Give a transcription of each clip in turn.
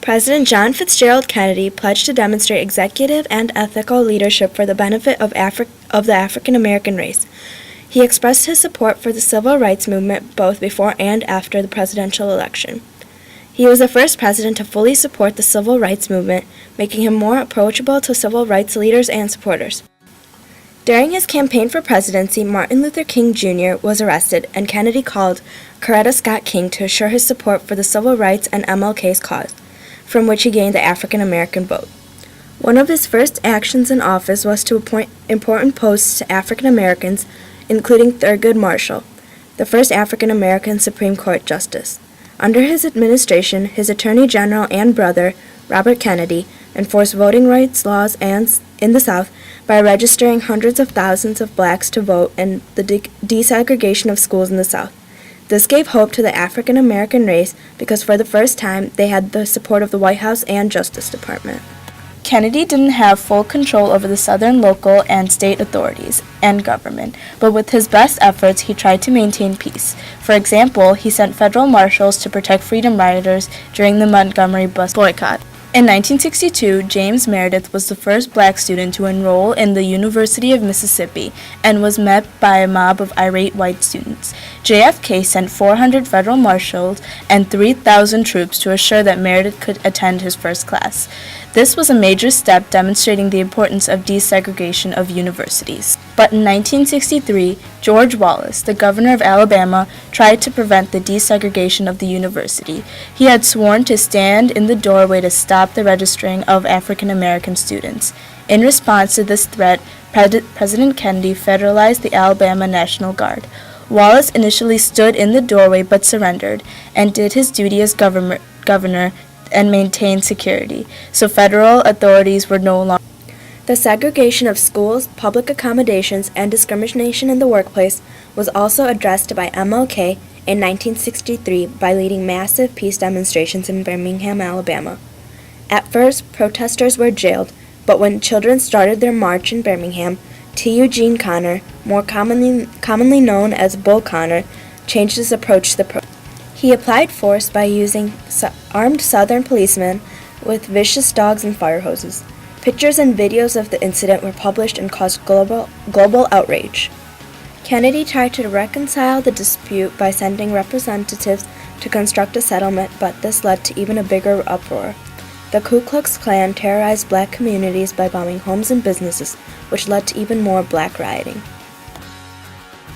President John Fitzgerald Kennedy pledged to demonstrate executive and ethical leadership for the benefit of the African American race. He expressed his support for the civil rights movement both before and after the presidential election. He was the first president to fully support the civil rights movement, making him more approachable to civil rights leaders and supporters. During his campaign for presidency, Martin Luther King Jr. was arrested, and Kennedy called Coretta Scott King to assure his support for the civil rights and MLK's cause, from which he gained the African American vote. One of his first actions in office was to appoint important posts to African Americans, including Thurgood Marshall, the first African American Supreme Court justice. Under his administration, his Attorney General and brother, Robert Kennedy, enforced voting rights laws in the South by registering hundreds of thousands of blacks to vote and the desegregation of schools in the South. This gave hope to the African American race because for the first time they had the support of the White House and Justice Department. Kennedy didn't have full control over the Southern local and state authorities and government, but with his best efforts he tried to maintain peace. For example, he sent federal marshals to protect freedom riders during the Montgomery bus boycott. In 1962, James Meredith was the first black student to enroll in the University of Mississippi and was met by a mob of irate white students. JFK sent 400 federal marshals and 3,000 troops to assure that Meredith could attend his first class. This was a major step demonstrating the importance of desegregation of universities. But in 1963, George Wallace, the governor of Alabama, tried to prevent the desegregation of the university. He had sworn to stand in the doorway to stop the registering of African American students. In response to this threat, President Kennedy federalized the Alabama National Guard. Wallace initially stood in the doorway but surrendered and did his duty as governor and maintained security, so federal authorities were no longer. The segregation of schools, public accommodations, and discrimination in the workplace was also addressed by MLK in 1963 by leading massive peace demonstrations in Birmingham, Alabama. At first, protesters were jailed, but when children started their march in Birmingham, T. Eugene Connor, more commonly known as Bull Connor, changed his approach to the protest. He applied force by using armed Southern policemen with vicious dogs and fire hoses. Pictures and videos of the incident were published and caused global outrage. Kennedy tried to reconcile the dispute by sending representatives to construct a settlement, but this led to even a bigger uproar. The Ku Klux Klan terrorized black communities by bombing homes and businesses, which led to even more black rioting.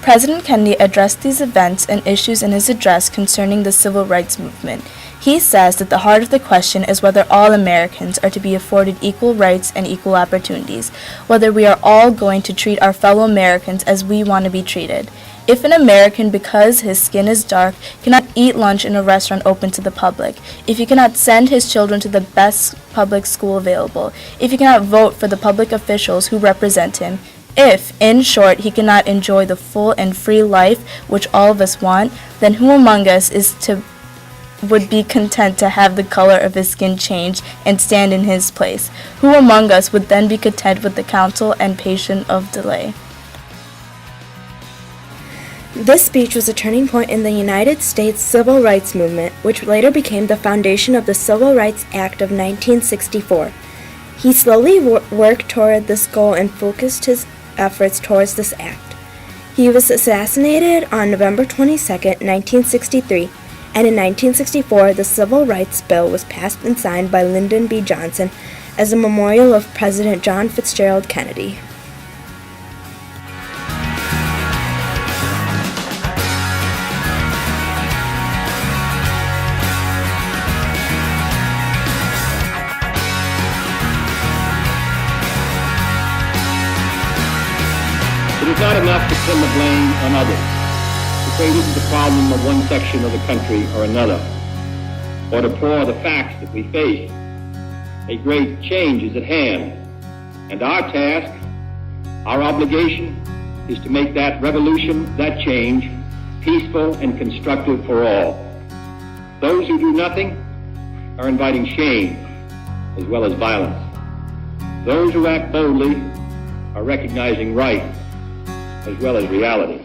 President Kennedy addressed these events and issues in his address concerning the civil rights movement. He says that the heart of the question is whether all Americans are to be afforded equal rights and equal opportunities, whether we are all going to treat our fellow Americans as we want to be treated. If an American, because his skin is dark, cannot eat lunch in a restaurant open to the public, if he cannot send his children to the best public school available, if he cannot vote for the public officials who represent him, if, in short, he cannot enjoy the full and free life which all of us want, then who among us would be content to have the color of his skin change and stand in his place? Who among us would then be content with the counsel and patience of delay? This speech was a turning point in the United States civil rights movement, which later became the foundation of the Civil Rights Act of 1964. He slowly worked toward this goal and focused his efforts towards this act. He was assassinated on November 22, 1963, and in 1964 the Civil Rights Bill was passed and signed by Lyndon B. Johnson as a memorial of President John Fitzgerald Kennedy. It is not enough to pin the blame on others, to say this is the problem of one section of the country or another, or to pour the facts that we face. A great change is at hand, and our task, our obligation, is to make that revolution, that change, peaceful and constructive for all. Those who do nothing are inviting shame as well as violence. Those who act boldly are recognizing right as well as reality.